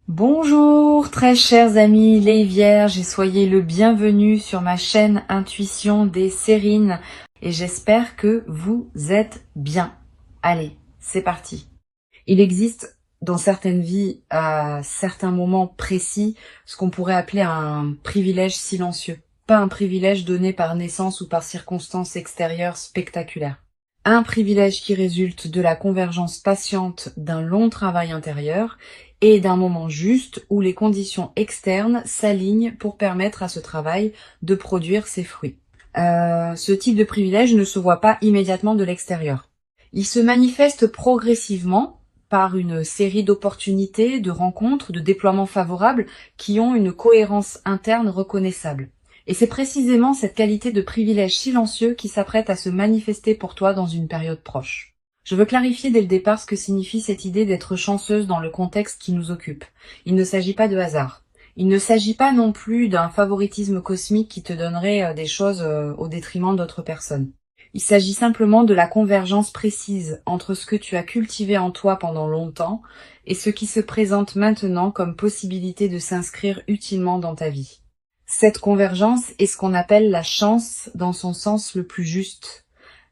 Bonjour très chers amis les vierges et soyez le bienvenu sur ma chaîne Intuition des Sérines et j'espère que vous êtes bien. Allez, c'est parti. Il existe dans certaines vies, à certains moments précis, ce qu'on pourrait appeler un privilège silencieux. Pas un privilège donné par naissance ou par circonstances extérieures spectaculaires. Un privilège qui résulte de la convergence patiente d'un long travail intérieur et d'un moment juste où les conditions externes s'alignent pour permettre à ce travail de produire ses fruits. Ce type de privilège ne se voit pas immédiatement de l'extérieur. Il se manifeste progressivement par une série d'opportunités, de rencontres, de déploiements favorables qui ont une cohérence interne reconnaissable. Et c'est précisément cette qualité de privilège silencieux qui s'apprête à se manifester pour toi dans une période proche. Je veux clarifier dès le départ ce que signifie cette idée d'être chanceuse dans le contexte qui nous occupe. Il ne s'agit pas de hasard. Il ne s'agit pas non plus d'un favoritisme cosmique qui te donnerait des choses au détriment d'autres personnes. Il s'agit simplement de la convergence précise entre ce que tu as cultivé en toi pendant longtemps et ce qui se présente maintenant comme possibilité de s'inscrire utilement dans ta vie. Cette convergence est ce qu'on appelle la chance dans son sens le plus juste.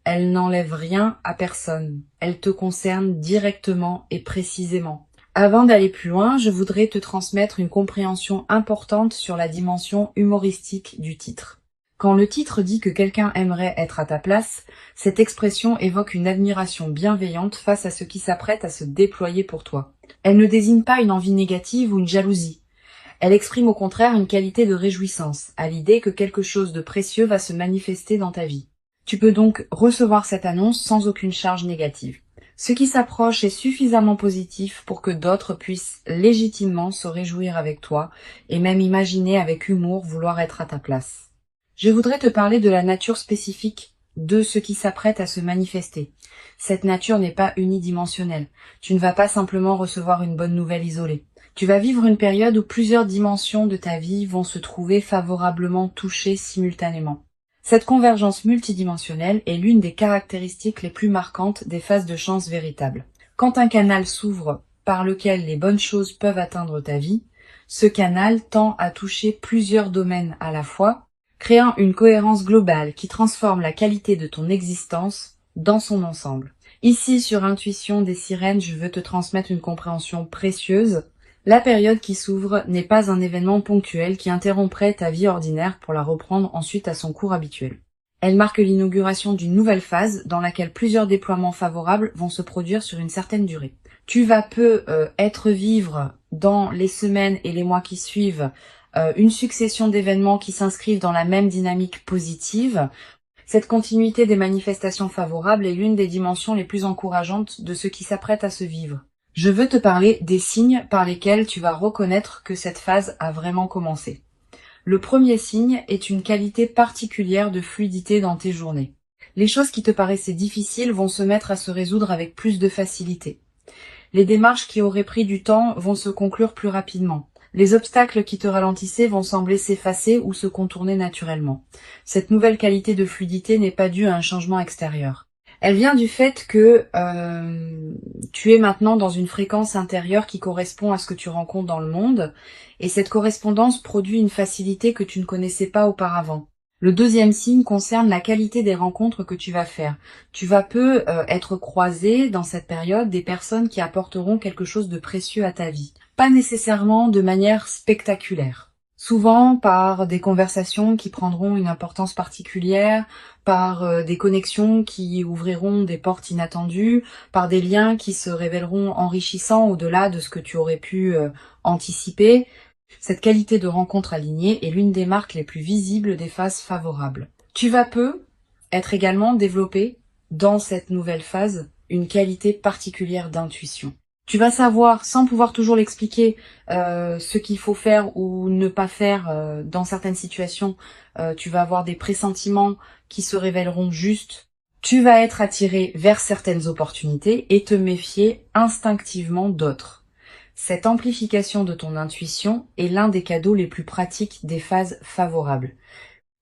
Elle n'enlève rien à personne. Elle te concerne directement et précisément. Avant d'aller plus loin, je voudrais te transmettre une compréhension importante sur la dimension humoristique du titre. Quand le titre dit que quelqu'un aimerait être à ta place, cette expression évoque une admiration bienveillante face à ce qui s'apprête à se déployer pour toi. Elle ne désigne pas une envie négative ou une jalousie. Elle exprime au contraire une qualité de réjouissance, à l'idée que quelque chose de précieux va se manifester dans ta vie. Tu peux donc recevoir cette annonce sans aucune charge négative. Ce qui s'approche est suffisamment positif pour que d'autres puissent légitimement se réjouir avec toi et même imaginer avec humour vouloir être à ta place. Je voudrais te parler de la nature spécifique de ce qui s'apprête à se manifester. Cette nature n'est pas unidimensionnelle. Tu ne vas pas simplement recevoir une bonne nouvelle isolée. Tu vas vivre une période où plusieurs dimensions de ta vie vont se trouver favorablement touchées simultanément. Cette convergence multidimensionnelle est l'une des caractéristiques les plus marquantes des phases de chance véritables. Quand un canal s'ouvre par lequel les bonnes choses peuvent atteindre ta vie, ce canal tend à toucher plusieurs domaines à la fois, créant une cohérence globale qui transforme la qualité de ton existence dans son ensemble. Ici, sur Intuition des Sirènes, je veux te transmettre une compréhension précieuse. La période qui s'ouvre n'est pas un événement ponctuel qui interromprait ta vie ordinaire pour la reprendre ensuite à son cours habituel. Elle marque l'inauguration d'une nouvelle phase dans laquelle plusieurs déploiements favorables vont se produire sur une certaine durée. Tu vas être vivre dans les semaines et les mois qui suivent une succession d'événements qui s'inscrivent dans la même dynamique positive. Cette continuité des manifestations favorables est l'une des dimensions les plus encourageantes de ce qui s'apprête à se vivre. Je veux te parler des signes par lesquels tu vas reconnaître que cette phase a vraiment commencé. Le premier signe est une qualité particulière de fluidité dans tes journées. Les choses qui te paraissaient difficiles vont se mettre à se résoudre avec plus de facilité. Les démarches qui auraient pris du temps vont se conclure plus rapidement. Les obstacles qui te ralentissaient vont sembler s'effacer ou se contourner naturellement. Cette nouvelle qualité de fluidité n'est pas due à un changement extérieur. Elle vient du fait que tu es maintenant dans une fréquence intérieure qui correspond à ce que tu rencontres dans le monde, et cette correspondance produit une facilité que tu ne connaissais pas auparavant. Le deuxième signe concerne la qualité des rencontres que tu vas faire. Tu vas être croisé dans cette période des personnes qui apporteront quelque chose de précieux à ta vie. Pas nécessairement de manière spectaculaire. Souvent par des conversations qui prendront une importance particulière, par des connexions qui ouvriront des portes inattendues, par des liens qui se révéleront enrichissants au-delà de ce que tu aurais pu anticiper. Cette qualité de rencontre alignée est l'une des marques les plus visibles des phases favorables. Tu vas être également développé dans cette nouvelle phase une qualité particulière d'intuition. Tu vas savoir, sans pouvoir toujours l'expliquer, ce qu'il faut faire ou ne pas faire dans certaines situations. Tu vas avoir des pressentiments qui se révéleront justes. Tu vas être attiré vers certaines opportunités et te méfier instinctivement d'autres. Cette amplification de ton intuition est l'un des cadeaux les plus pratiques des phases favorables.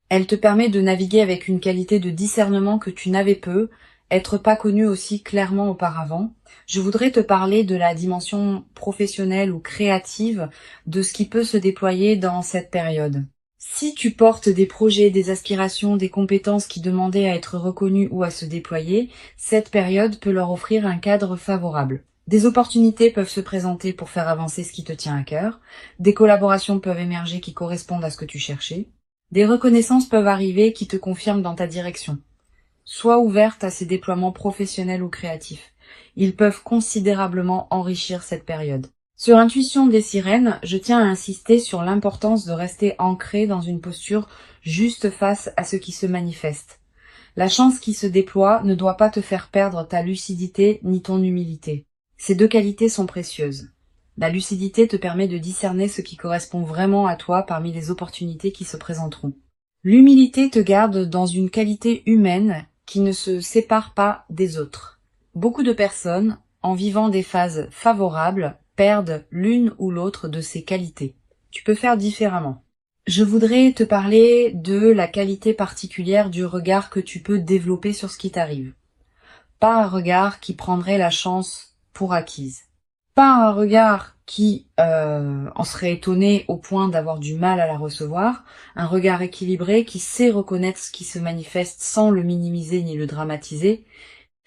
Elle te permet de naviguer avec une qualité de discernement que tu n'avais peu être pas connu aussi clairement auparavant, je voudrais te parler de la dimension professionnelle ou créative de ce qui peut se déployer dans cette période. Si tu portes des projets, des aspirations, des compétences qui demandaient à être reconnues ou à se déployer, cette période peut leur offrir un cadre favorable. Des opportunités peuvent se présenter pour faire avancer ce qui te tient à cœur, des collaborations peuvent émerger qui correspondent à ce que tu cherchais, des reconnaissances peuvent arriver qui te confirment dans ta direction. Sois ouverte à ces déploiements professionnels ou créatifs. Ils peuvent considérablement enrichir cette période. Sur Intuition des sirènes, je tiens à insister sur l'importance de rester ancré dans une posture juste face à ce qui se manifeste. La chance qui se déploie ne doit pas te faire perdre ta lucidité ni ton humilité. Ces deux qualités sont précieuses. La lucidité te permet de discerner ce qui correspond vraiment à toi parmi les opportunités qui se présenteront. L'humilité te garde dans une qualité humaine qui ne se sépare pas des autres. Beaucoup de personnes, en vivant des phases favorables, perdent l'une ou l'autre de ces qualités. Tu peux faire différemment. Je voudrais te parler de la qualité particulière du regard que tu peux développer sur ce qui t'arrive. Pas un regard qui prendrait la chance pour acquise. Pas un regard qui en serait étonné au point d'avoir du mal à la recevoir, un regard équilibré qui sait reconnaître ce qui se manifeste sans le minimiser ni le dramatiser.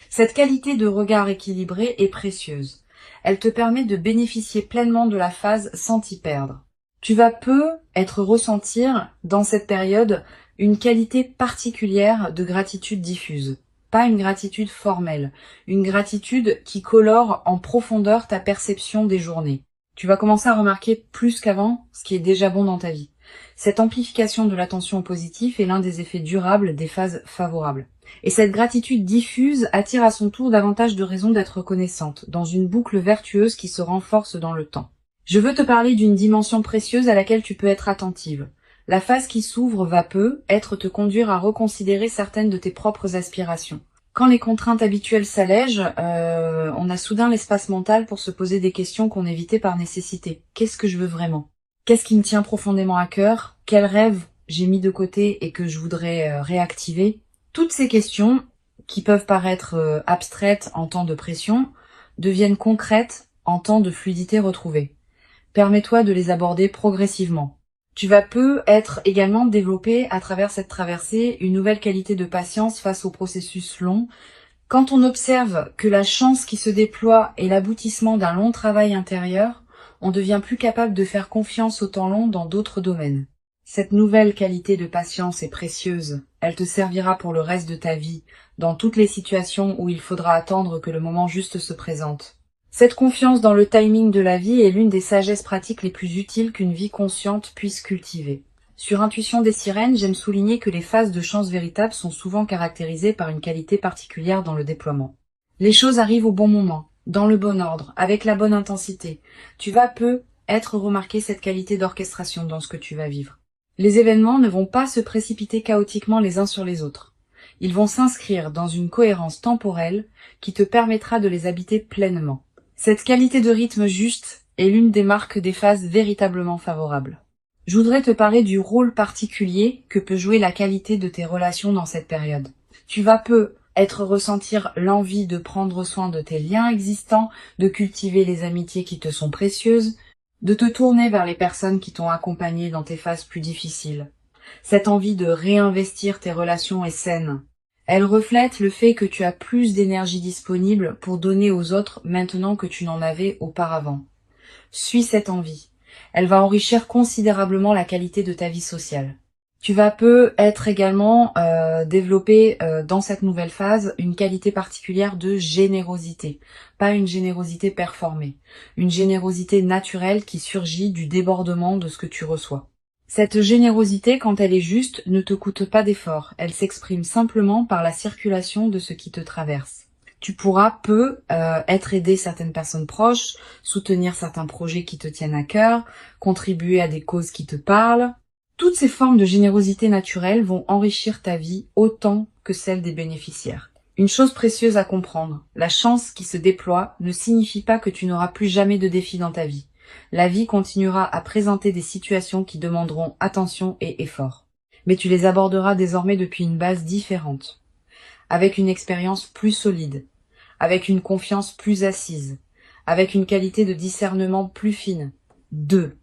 Cette qualité de regard équilibré est précieuse. Elle te permet de bénéficier pleinement de la phase sans t'y perdre. Tu vas ressentir dans cette période une qualité particulière de gratitude diffuse. Pas une gratitude formelle, une gratitude qui colore en profondeur ta perception des journées. Tu vas commencer à remarquer plus qu'avant ce qui est déjà bon dans ta vie. Cette amplification de l'attention au positif est l'un des effets durables des phases favorables. Et cette gratitude diffuse attire à son tour davantage de raisons d'être reconnaissante, dans une boucle vertueuse qui se renforce dans le temps. Je veux te parler d'une dimension précieuse à laquelle tu peux être attentive. La phase qui s'ouvre va te conduire à reconsidérer certaines de tes propres aspirations. Quand les contraintes habituelles s'allègent, on a soudain l'espace mental pour se poser des questions qu'on évitait par nécessité. Qu'est-ce que je veux vraiment? Qu'est-ce qui me tient profondément à cœur? Quels rêves j'ai mis de côté et que je voudrais réactiver? Toutes ces questions, qui peuvent paraître abstraites en temps de pression, deviennent concrètes en temps de fluidité retrouvée. Permets-toi de les aborder progressivement. Tu vas être également développé à travers cette traversée une nouvelle qualité de patience face au processus long. Quand on observe que la chance qui se déploie est l'aboutissement d'un long travail intérieur, on devient plus capable de faire confiance au temps long dans d'autres domaines. Cette nouvelle qualité de patience est précieuse. Elle te servira pour le reste de ta vie, dans toutes les situations où il faudra attendre que le moment juste se présente. Cette confiance dans le timing de la vie est l'une des sagesses pratiques les plus utiles qu'une vie consciente puisse cultiver. Sur Intuition des sirènes, j'aime souligner que les phases de chance véritable sont souvent caractérisées par une qualité particulière dans le déploiement. Les choses arrivent au bon moment, dans le bon ordre, avec la bonne intensité. Tu vas être remarqué cette qualité d'orchestration dans ce que tu vas vivre. Les événements ne vont pas se précipiter chaotiquement les uns sur les autres. Ils vont s'inscrire dans une cohérence temporelle qui te permettra de les habiter pleinement. Cette qualité de rythme juste est l'une des marques des phases véritablement favorables. Je voudrais te parler du rôle particulier que peut jouer la qualité de tes relations dans cette période. Tu vas ressentir l'envie de prendre soin de tes liens existants, de cultiver les amitiés qui te sont précieuses, de te tourner vers les personnes qui t'ont accompagné dans tes phases plus difficiles. Cette envie de réinvestir tes relations est saine. Elle reflète le fait que tu as plus d'énergie disponible pour donner aux autres maintenant que tu n'en avais auparavant. Suis cette envie. Elle va enrichir considérablement la qualité de ta vie sociale. Tu vas être également développer dans cette nouvelle phase une qualité particulière de générosité. Pas une générosité performée. Une générosité naturelle qui surgit du débordement de ce que tu reçois. Cette générosité, quand elle est juste, ne te coûte pas d'effort. Elle s'exprime simplement par la circulation de ce qui te traverse. Tu pourras aider certaines personnes proches, soutenir certains projets qui te tiennent à cœur, contribuer à des causes qui te parlent. Toutes ces formes de générosité naturelle vont enrichir ta vie autant que celle des bénéficiaires. Une chose précieuse à comprendre, la chance qui se déploie ne signifie pas que tu n'auras plus jamais de défis dans ta vie. La vie continuera à présenter des situations qui demanderont attention et effort. Mais tu les aborderas désormais depuis une base différente. avec une expérience plus solide, avec une confiance plus assise, avec une qualité de discernement plus fine. 2.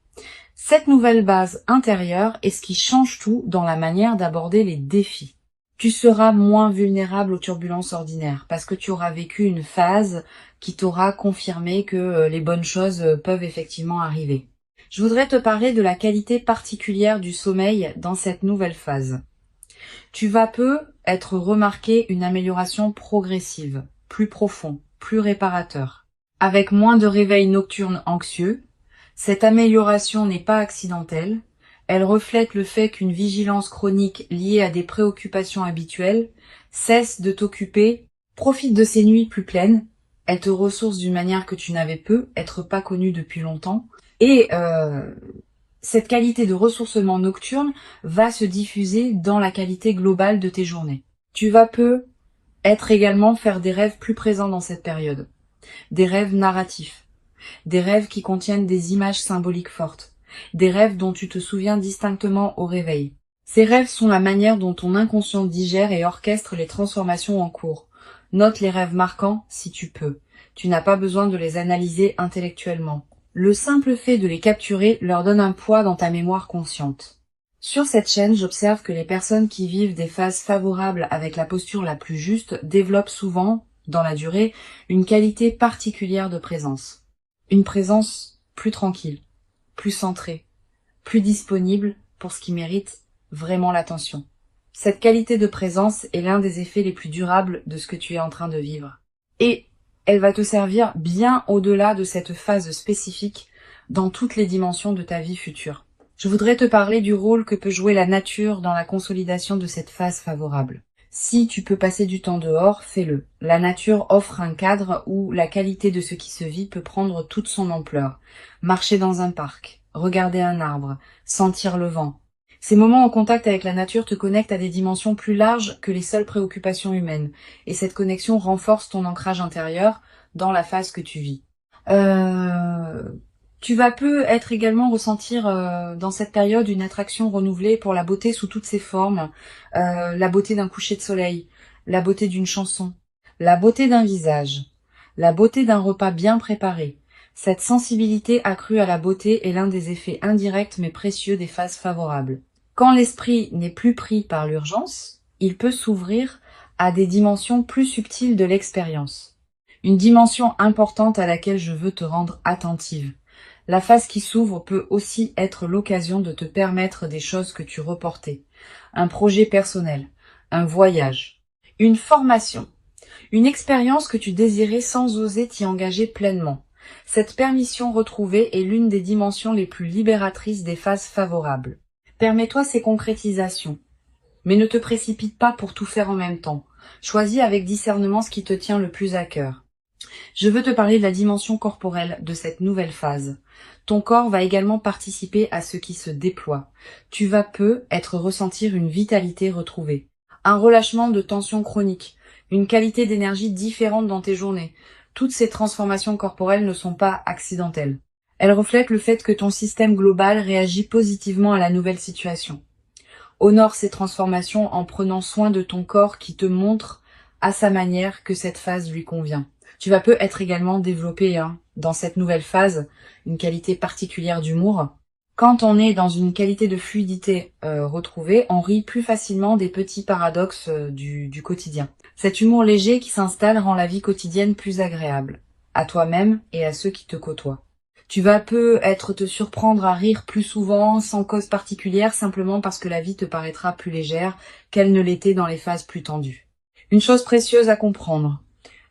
Cette nouvelle base intérieure est ce qui change tout dans la manière d'aborder les défis. Tu seras moins vulnérable aux turbulences ordinaires parce que tu auras vécu une phase qui t'aura confirmé que les bonnes choses peuvent effectivement arriver. Je voudrais te parler de la qualité particulière du sommeil dans cette nouvelle phase. Tu vas peu être remarqué une amélioration progressive, plus profond, plus réparateur. Avec moins de réveils nocturnes anxieux, cette amélioration n'est pas accidentelle, elle reflète le fait qu'une vigilance chronique liée à des préoccupations habituelles cesse de t'occuper, profite de ces nuits plus pleines, elle te ressource d'une manière que tu n'avais peu, être pas connue depuis longtemps, et cette qualité de ressourcement nocturne va se diffuser dans la qualité globale de tes journées. Tu vas peu être également faire des rêves plus présents dans cette période, des rêves narratifs, des rêves qui contiennent des images symboliques fortes, des rêves dont tu te souviens distinctement au réveil. Ces rêves sont la manière dont ton inconscient digère et orchestre les transformations en cours. Note les rêves marquants si tu peux. Tu n'as pas besoin de les analyser intellectuellement. Le simple fait de les capturer leur donne un poids dans ta mémoire consciente. Sur cette chaîne, j'observe que les personnes qui vivent des phases favorables avec la posture la plus juste développent souvent, dans la durée, une qualité particulière de présence. Une présence plus tranquille, plus centrée, plus disponible pour ce qui mérite vraiment l'attention. Cette qualité de présence est l'un des effets les plus durables de ce que tu es en train de vivre. Et elle va te servir bien au-delà de cette phase spécifique dans toutes les dimensions de ta vie future. Je voudrais te parler du rôle que peut jouer la nature dans la consolidation de cette phase favorable. Si tu peux passer du temps dehors, fais-le. La nature offre un cadre où la qualité de ce qui se vit peut prendre toute son ampleur. Marcher dans un parc, regarder un arbre, sentir le vent. Ces moments en contact avec la nature te connectent à des dimensions plus larges que les seules préoccupations humaines, et cette connexion renforce ton ancrage intérieur dans la phase que tu vis. Tu vas peu être également ressentir dans cette période une attraction renouvelée pour la beauté sous toutes ses formes, la beauté d'un coucher de soleil, la beauté d'une chanson, la beauté d'un visage, la beauté d'un repas bien préparé. Cette sensibilité accrue à la beauté est l'un des effets indirects mais précieux des phases favorables. Quand l'esprit n'est plus pris par l'urgence, il peut s'ouvrir à des dimensions plus subtiles de l'expérience. Une dimension importante à laquelle je veux te rendre attentive. La phase qui s'ouvre peut aussi être l'occasion de te permettre des choses que tu reportais. Un projet personnel, un voyage, une formation, une expérience que tu désirais sans oser t'y engager pleinement. Cette permission retrouvée est l'une des dimensions les plus libératrices des phases favorables. Permets-toi ces concrétisations, mais ne te précipite pas pour tout faire en même temps. Choisis avec discernement ce qui te tient le plus à cœur. Je veux te parler de la dimension corporelle de cette nouvelle phase. Ton corps va également participer à ce qui se déploie. Tu vas peu être ressentir une vitalité retrouvée, un relâchement de tension chronique, une qualité d'énergie différente dans tes journées. Toutes ces transformations corporelles ne sont pas accidentelles. Elles reflètent le fait que ton système global réagit positivement à la nouvelle situation. Honore ces transformations en prenant soin de ton corps qui te montre à sa manière que cette phase lui convient. Tu vas peu être également développé dans cette nouvelle phase une qualité particulière d'humour. Quand on est dans une qualité de fluidité retrouvée, on rit plus facilement des petits paradoxes du quotidien. Cet humour léger qui s'installe rend la vie quotidienne plus agréable, à toi-même et à ceux qui te côtoient. Tu vas peu être te surprendre à rire plus souvent, sans cause particulière, simplement parce que la vie te paraîtra plus légère qu'elle ne l'était dans les phases plus tendues. Une chose précieuse à comprendre.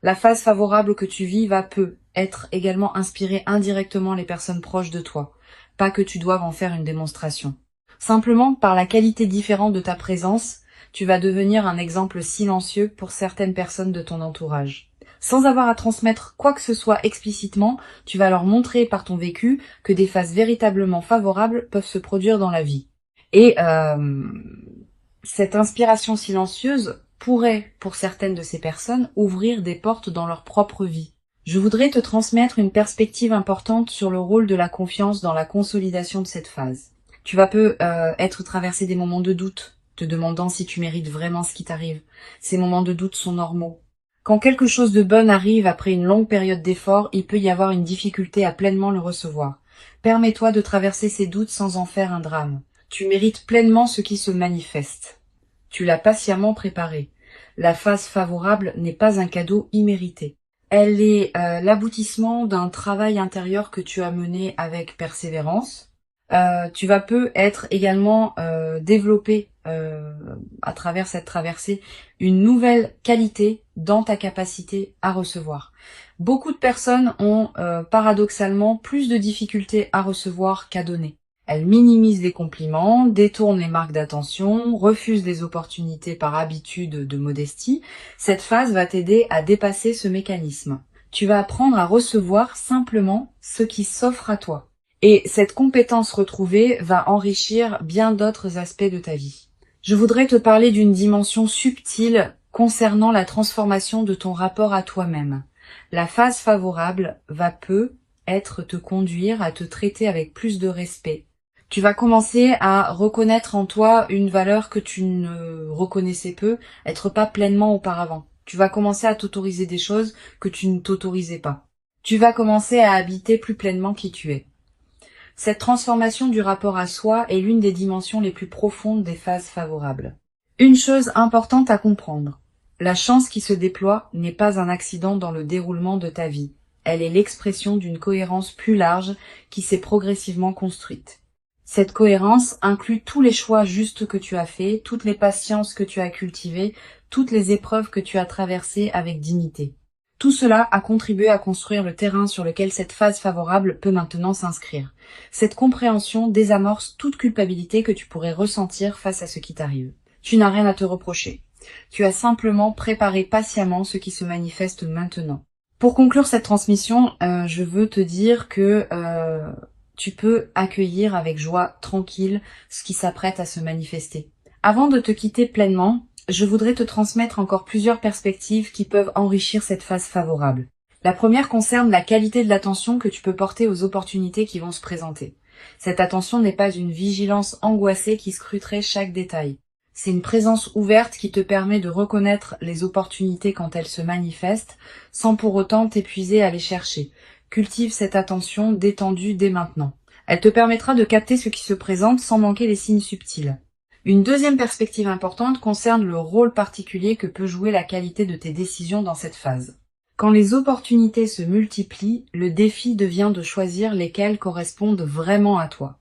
La phase favorable que tu vis va peu être également inspirer indirectement les personnes proches de toi. Pas que tu doives en faire une démonstration. Simplement, par la qualité différente de ta présence, tu vas devenir un exemple silencieux pour certaines personnes de ton entourage. Sans avoir à transmettre quoi que ce soit explicitement, tu vas leur montrer par ton vécu que des phases véritablement favorables peuvent se produire dans la vie. Et cette inspiration silencieuse pourrait, pour certaines de ces personnes, ouvrir des portes dans leur propre vie. Je voudrais te transmettre une perspective importante sur le rôle de la confiance dans la consolidation de cette phase. Tu vas peu être traversé des moments de doute, te demandant si tu mérites vraiment ce qui t'arrive. Ces moments de doute sont normaux. Quand quelque chose de bon arrive après une longue période d'effort, il peut y avoir une difficulté à pleinement le recevoir. Permets-toi de traverser ces doutes sans en faire un drame. Tu mérites pleinement ce qui se manifeste. Tu l'as patiemment préparé. La phase favorable n'est pas un cadeau immérité. Elle est l'aboutissement d'un travail intérieur que tu as mené avec persévérance. Tu vas peut-être également développer à travers cette traversée une nouvelle qualité dans ta capacité à recevoir. Beaucoup de personnes ont paradoxalement plus de difficultés à recevoir qu'à donner. Elles minimisent les compliments, détournent les marques d'attention, refusent les opportunités par habitude de modestie. Cette phase va t'aider à dépasser ce mécanisme. Tu vas apprendre à recevoir simplement ce qui s'offre à toi. Et cette compétence retrouvée va enrichir bien d'autres aspects de ta vie. Je voudrais te parler d'une dimension subtile concernant la transformation de ton rapport à toi-même. La phase favorable va peut-être te conduire à te traiter avec plus de respect. Tu vas commencer à reconnaître en toi une valeur que tu ne reconnaissais être pas pleinement auparavant. Tu vas commencer à t'autoriser des choses que tu ne t'autorisais pas. Tu vas commencer à habiter plus pleinement qui tu es. Cette transformation du rapport à soi est l'une des dimensions les plus profondes des phases favorables. Une chose importante à comprendre, la chance qui se déploie n'est pas un accident dans le déroulement de ta vie. Elle est l'expression d'une cohérence plus large qui s'est progressivement construite. Cette cohérence inclut tous les choix justes que tu as faits, toutes les patiences que tu as cultivées, toutes les épreuves que tu as traversées avec dignité. Tout cela a contribué à construire le terrain sur lequel cette phase favorable peut maintenant s'inscrire. Cette compréhension désamorce toute culpabilité que tu pourrais ressentir face à ce qui t'arrive. Tu n'as rien à te reprocher. Tu as simplement préparé patiemment ce qui se manifeste maintenant. Pour conclure cette transmission, je veux te dire que tu peux accueillir avec joie tranquille ce qui s'apprête à se manifester. Avant de te quitter pleinement, je voudrais te transmettre encore plusieurs perspectives qui peuvent enrichir cette phase favorable. La première concerne la qualité de l'attention que tu peux porter aux opportunités qui vont se présenter. Cette attention n'est pas une vigilance angoissée qui scruterait chaque détail. C'est une présence ouverte qui te permet de reconnaître les opportunités quand elles se manifestent, sans pour autant t'épuiser à les chercher. Cultive cette attention détendue dès maintenant. Elle te permettra de capter ce qui se présente sans manquer les signes subtils. Une deuxième perspective importante concerne le rôle particulier que peut jouer la qualité de tes décisions dans cette phase. Quand les opportunités se multiplient, le défi devient de choisir lesquelles correspondent vraiment à toi.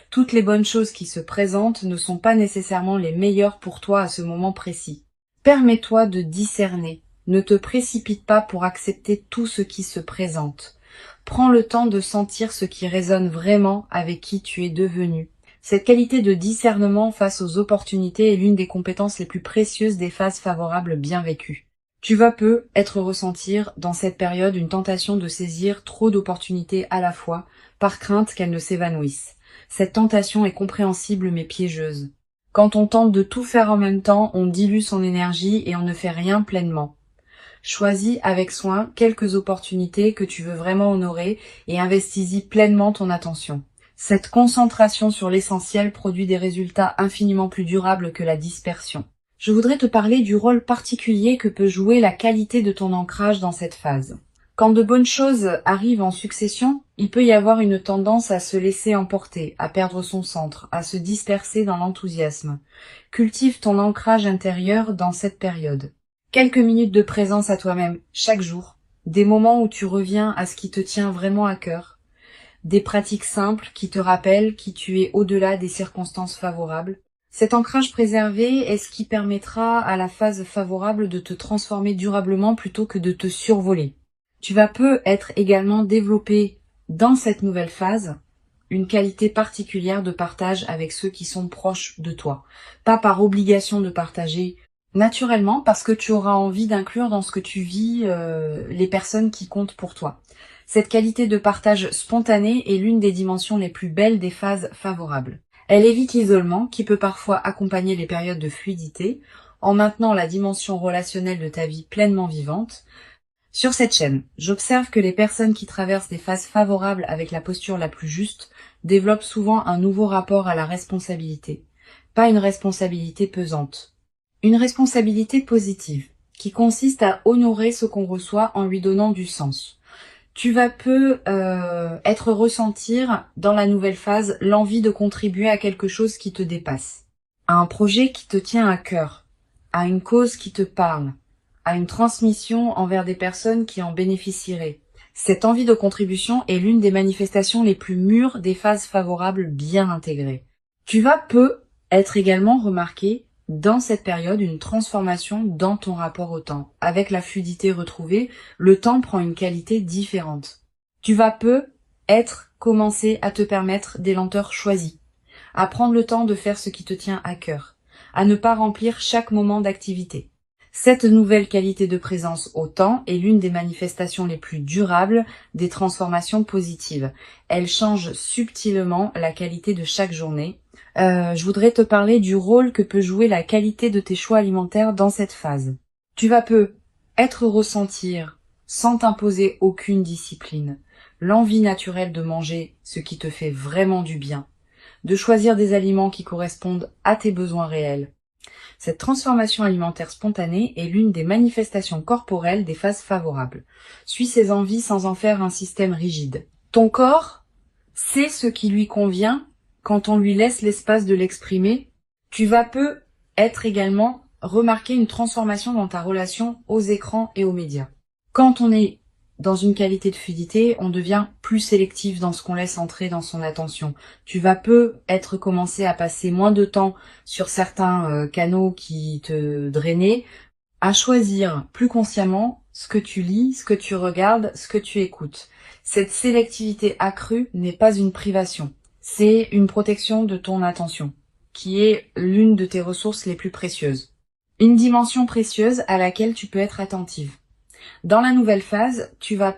Toutes les bonnes choses qui se présentent ne sont pas nécessairement les meilleures pour toi à ce moment précis. Permets-toi de discerner. Ne te précipite pas pour accepter tout ce qui se présente. Prends le temps de sentir ce qui résonne vraiment avec qui tu es devenu. Cette qualité de discernement face aux opportunités est l'une des compétences les plus précieuses des phases favorables bien vécues. Tu vas peut-être ressentir dans cette période une tentation de saisir trop d'opportunités à la fois, par crainte qu'elles ne s'évanouissent. Cette tentation est compréhensible mais piégeuse. Quand on tente de tout faire en même temps, on dilue son énergie et on ne fait rien pleinement. Choisis avec soin quelques opportunités que tu veux vraiment honorer et investis-y pleinement ton attention. Cette concentration sur l'essentiel produit des résultats infiniment plus durables que la dispersion. Je voudrais te parler du rôle particulier que peut jouer la qualité de ton ancrage dans cette phase. Quand de bonnes choses arrivent en succession, il peut y avoir une tendance à se laisser emporter, à perdre son centre, à se disperser dans l'enthousiasme. Cultive ton ancrage intérieur dans cette période. Quelques minutes de présence à toi-même chaque jour, des moments où tu reviens à ce qui te tient vraiment à cœur, des pratiques simples qui te rappellent qui tu es au-delà des circonstances favorables. Cet ancrage préservé est ce qui permettra à la phase favorable de te transformer durablement plutôt que de te survoler. Tu vas peut-être également développer dans cette nouvelle phase une qualité particulière de partage avec ceux qui sont proches de toi. Pas par obligation de partager, naturellement parce que tu auras envie d'inclure dans ce que tu vis les personnes qui comptent pour toi. Cette qualité de partage spontané est l'une des dimensions les plus belles des phases favorables. Elle évite l'isolement qui peut parfois accompagner les périodes de fluidité en maintenant la dimension relationnelle de ta vie pleinement vivante. Sur cette chaîne, j'observe que les personnes qui traversent des phases favorables avec la posture la plus juste développent souvent un nouveau rapport à la responsabilité. pas une responsabilité pesante. Une responsabilité positive, qui consiste à honorer ce qu'on reçoit en lui donnant du sens. Tu vas ressentir dans la nouvelle phase l'envie de contribuer à quelque chose qui te dépasse, à un projet qui te tient à cœur, à une cause qui te parle, à une transmission envers des personnes qui en bénéficieraient. Cette envie de contribution est l'une des manifestations les plus mûres des phases favorables bien intégrées. Tu vas être également remarqué dans cette période une transformation dans ton rapport au temps. Avec la fluidité retrouvée, le temps prend une qualité différente. Tu vas commencer à te permettre des lenteurs choisies, à prendre le temps de faire ce qui te tient à cœur, à ne pas remplir chaque moment d'activité. Cette nouvelle qualité de présence au temps est l'une des manifestations les plus durables des transformations positives. Elle change subtilement la qualité de chaque journée. Je voudrais te parler du rôle que peut jouer la qualité de tes choix alimentaires dans cette phase. Tu vas ressentir, sans t'imposer aucune discipline, l'envie naturelle de manger ce qui te fait vraiment du bien, de choisir des aliments qui correspondent à tes besoins réels. Cette transformation alimentaire spontanée est l'une des manifestations corporelles des phases favorables. Suis ces envies sans en faire un système rigide. Ton corps sait ce qui lui convient quand on lui laisse l'espace de l'exprimer. Tu vas être également remarquer une transformation dans ta relation aux écrans et aux médias. Quand on est dans une qualité de fluidité, on devient plus sélectif dans ce qu'on laisse entrer dans son attention. Tu vas commencer à passer moins de temps sur certains canaux qui te drainaient, à choisir plus consciemment ce que tu lis, ce que tu regardes, ce que tu écoutes. Cette sélectivité accrue n'est pas une privation, c'est une protection de ton attention, qui est l'une de tes ressources les plus précieuses. Une dimension précieuse à laquelle tu peux être attentive. Dans la nouvelle phase, tu vas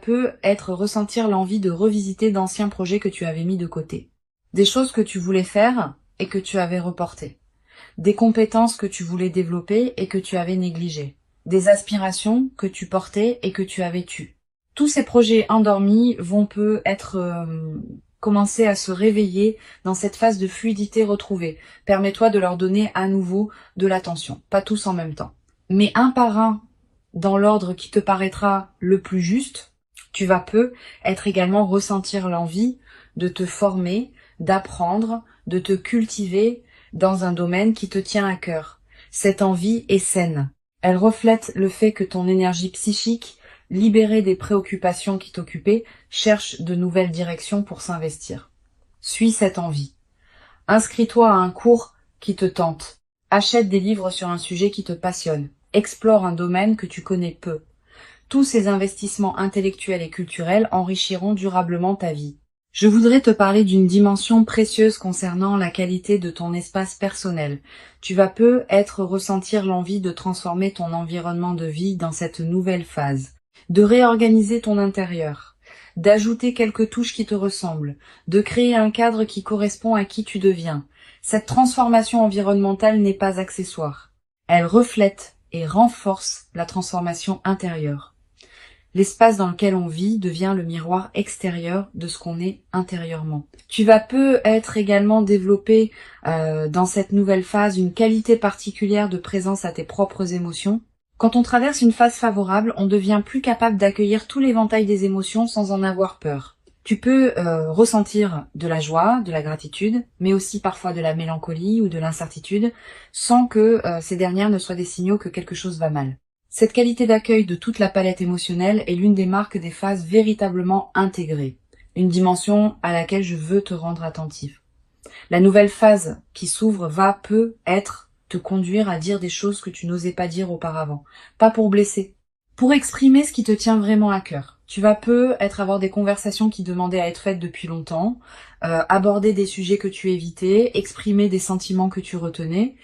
ressentir l'envie de revisiter d'anciens projets que tu avais mis de côté. Des choses que tu voulais faire et que tu avais reportées. Des compétences que tu voulais développer et que tu avais négligées. Des aspirations que tu portais et que tu avais tues. Tous ces projets endormis vont commencer à se réveiller dans cette phase de fluidité retrouvée. Permets-toi de leur donner à nouveau de l'attention. Pas tous en même temps, mais un par un, dans l'ordre qui te paraîtra le plus juste. Tu vas également ressentir l'envie de te former, d'apprendre, de te cultiver dans un domaine qui te tient à cœur. Cette envie est saine. Elle reflète le fait que ton énergie psychique, libérée des préoccupations qui t'occupaient, cherche de nouvelles directions pour s'investir. Suis cette envie. Inscris-toi à un cours qui te tente. Achète des livres sur un sujet qui te passionne. Explore un domaine que tu connais peu. Tous ces investissements intellectuels et culturels enrichiront durablement ta vie. Je voudrais te parler d'une dimension précieuse concernant la qualité de ton espace personnel. Tu vas ressentir l'envie de transformer ton environnement de vie dans cette nouvelle phase, de réorganiser ton intérieur, d'ajouter quelques touches qui te ressemblent, de créer un cadre qui correspond à qui tu deviens. Cette transformation environnementale n'est pas accessoire. Elle reflète et renforce la transformation intérieure. L'espace dans lequel on vit devient le miroir extérieur de ce qu'on est intérieurement. Tu vas être également développé dans cette nouvelle phase une qualité particulière de présence à tes propres émotions. Quand on traverse une phase favorable, on devient plus capable d'accueillir tout l'éventail des émotions sans en avoir peur. Tu peux ressentir de la joie, de la gratitude, mais aussi parfois de la mélancolie ou de l'incertitude, sans que ces dernières ne soient des signaux que quelque chose va mal. Cette qualité d'accueil de toute la palette émotionnelle est l'une des marques des phases véritablement intégrées, une dimension à laquelle je veux te rendre attentif. La nouvelle phase qui s'ouvre va te conduire à dire des choses que tu n'osais pas dire auparavant, pas pour blesser, pour exprimer ce qui te tient vraiment à cœur. Tu vas avoir des conversations qui demandaient à être faites depuis longtemps, aborder des sujets que tu évitais, exprimer des sentiments que tu retenais.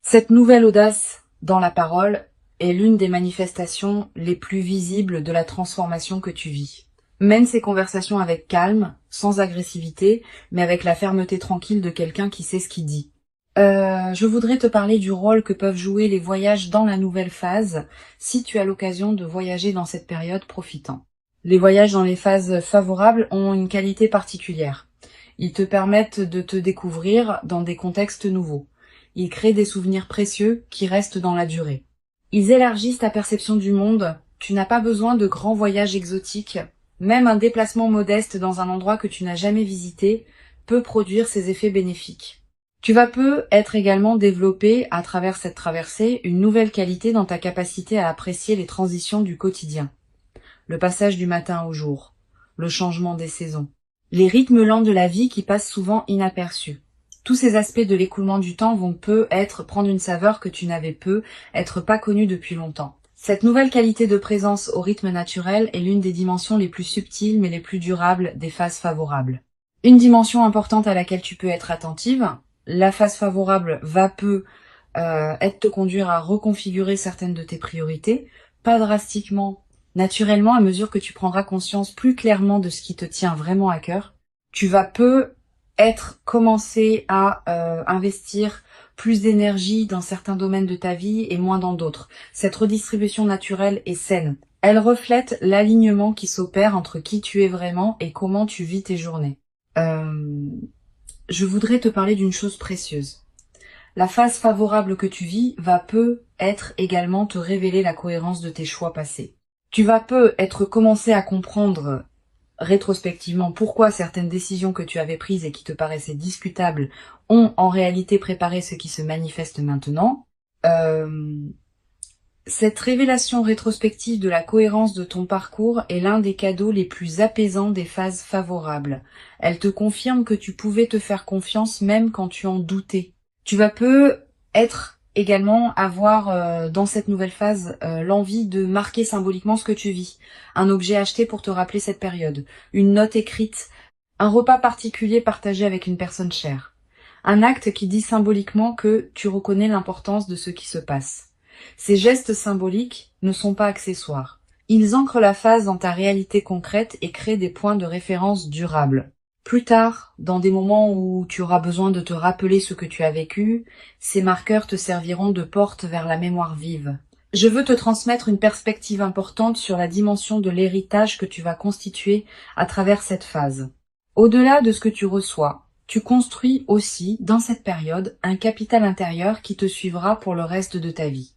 Cette nouvelle audace dans la parole est l'une des manifestations les plus visibles de la transformation que tu vis. Mène ces conversations avec calme, sans agressivité, mais avec la fermeté tranquille de quelqu'un qui sait ce qu'il dit. Je voudrais te parler du rôle que peuvent jouer les voyages dans la nouvelle phase, si tu as l'occasion de voyager dans cette période, profitant. Les voyages dans les phases favorables ont une qualité particulière. Ils te permettent de te découvrir dans des contextes nouveaux. Ils créent des souvenirs précieux qui restent dans la durée. Ils élargissent ta perception du monde. Tu n'as pas besoin de grands voyages exotiques. Même un déplacement modeste dans un endroit que tu n'as jamais visité peut produire ses effets bénéfiques. Tu vas peut-être également développer, à travers cette traversée, une nouvelle qualité dans ta capacité à apprécier les transitions du quotidien. Le passage du matin au jour, le changement des saisons, les rythmes lents de la vie qui passent souvent inaperçus. Tous ces aspects de l'écoulement du temps vont peut-être prendre une saveur que tu n'avais être pas connue depuis longtemps. Cette nouvelle qualité de présence au rythme naturel est l'une des dimensions les plus subtiles mais les plus durables des phases favorables. Une dimension importante à laquelle tu peux être attentive, la phase favorable va te conduire à reconfigurer certaines de tes priorités, pas drastiquement, naturellement, à mesure que tu prendras conscience plus clairement de ce qui te tient vraiment à cœur. Tu vas commencer à investir plus d'énergie dans certains domaines de ta vie et moins dans d'autres. Cette redistribution naturelle est saine. Elle reflète l'alignement qui s'opère entre qui tu es vraiment et comment tu vis tes journées. Je voudrais te parler d'une chose précieuse. La phase favorable que tu vis va peut-être également te révéler la cohérence de tes choix passés. Tu vas peut-être commencer à comprendre rétrospectivement pourquoi certaines décisions que tu avais prises et qui te paraissaient discutables ont en réalité préparé ce qui se manifeste maintenant. Cette révélation rétrospective de la cohérence de ton parcours est l'un des cadeaux les plus apaisants des phases favorables. Elle te confirme que tu pouvais te faire confiance même quand tu en doutais. Tu vas peut-être également avoir dans cette nouvelle phase l'envie de marquer symboliquement ce que tu vis. Un objet acheté pour te rappeler cette période, une note écrite, un repas particulier partagé avec une personne chère. Un acte qui dit symboliquement que tu reconnais l'importance de ce qui se passe. Ces gestes symboliques ne sont pas accessoires. Ils ancrent la phase dans ta réalité concrète et créent des points de référence durables. Plus tard, dans des moments où tu auras besoin de te rappeler ce que tu as vécu, ces marqueurs te serviront de porte vers la mémoire vive. Je veux te transmettre une perspective importante sur la dimension de l'héritage que tu vas constituer à travers cette phase. Au-delà de ce que tu reçois, tu construis aussi, dans cette période, un capital intérieur qui te suivra pour le reste de ta vie.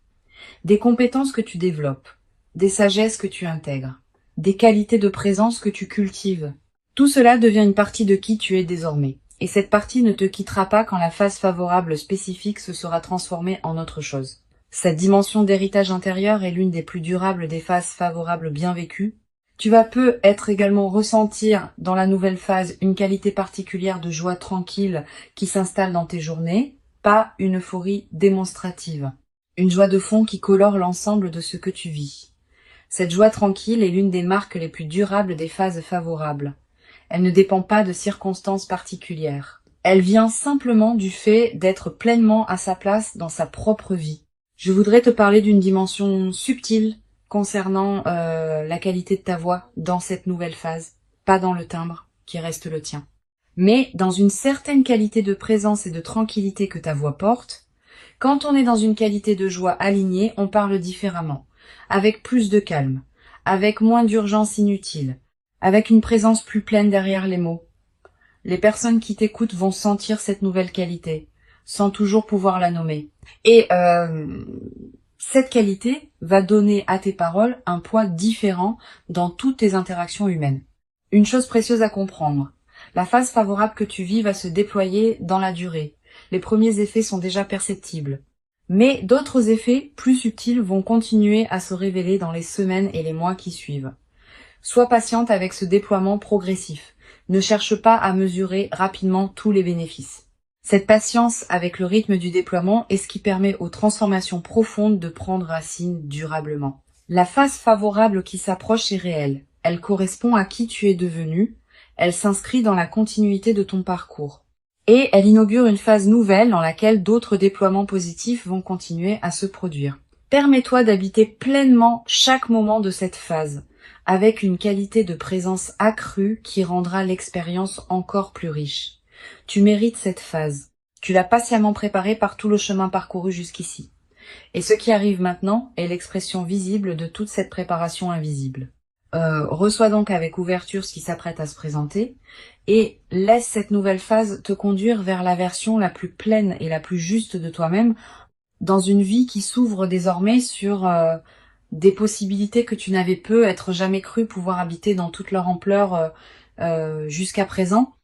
Des compétences que tu développes, des sagesses que tu intègres, des qualités de présence que tu cultives. Tout cela devient une partie de qui tu es désormais. Et cette partie ne te quittera pas quand la phase favorable spécifique se sera transformée en autre chose. Cette dimension d'héritage intérieur est l'une des plus durables des phases favorables bien vécues. Tu vas peut-être également ressentir dans la nouvelle phase une qualité particulière de joie tranquille qui s'installe dans tes journées, pas une euphorie démonstrative. Une joie de fond qui colore l'ensemble de ce que tu vis. Cette joie tranquille est l'une des marques les plus durables des phases favorables. Elle ne dépend pas de circonstances particulières. Elle vient simplement du fait d'être pleinement à sa place dans sa propre vie. Je voudrais te parler d'une dimension subtile concernant la qualité de ta voix dans cette nouvelle phase, pas dans le timbre qui reste le tien, mais dans une certaine qualité de présence et de tranquillité que ta voix porte. Quand on est dans une qualité de joie alignée, on parle différemment, avec plus de calme, avec moins d'urgence inutile, avec une présence plus pleine derrière les mots. Les personnes qui t'écoutent vont sentir cette nouvelle qualité, sans toujours pouvoir la nommer. Et cette qualité va donner à tes paroles un poids différent dans toutes tes interactions humaines. Une chose précieuse à comprendre, la phase favorable que tu vis va se déployer dans la durée. Les premiers effets sont déjà perceptibles. Mais d'autres effets plus subtils vont continuer à se révéler dans les semaines et les mois qui suivent. Sois patiente avec ce déploiement progressif. Ne cherche pas à mesurer rapidement tous les bénéfices. Cette patience avec le rythme du déploiement est ce qui permet aux transformations profondes de prendre racine durablement. La phase favorable qui s'approche est réelle. Elle correspond à qui tu es devenu. Elle s'inscrit dans la continuité de ton parcours. Et elle inaugure une phase nouvelle dans laquelle d'autres déploiements positifs vont continuer à se produire. Permets-toi d'habiter pleinement chaque moment de cette phase, avec une qualité de présence accrue qui rendra l'expérience encore plus riche. Tu mérites cette phase. Tu l'as patiemment préparée par tout le chemin parcouru jusqu'ici. Et ce qui arrive maintenant est l'expression visible de toute cette préparation invisible. Reçois donc avec ouverture ce qui s'apprête à se présenter et laisse cette nouvelle phase te conduire vers la version la plus pleine et la plus juste de toi-même dans une vie qui s'ouvre désormais sur des possibilités que tu n'avais peut-être jamais cru pouvoir habiter dans toute leur ampleur jusqu'à présent.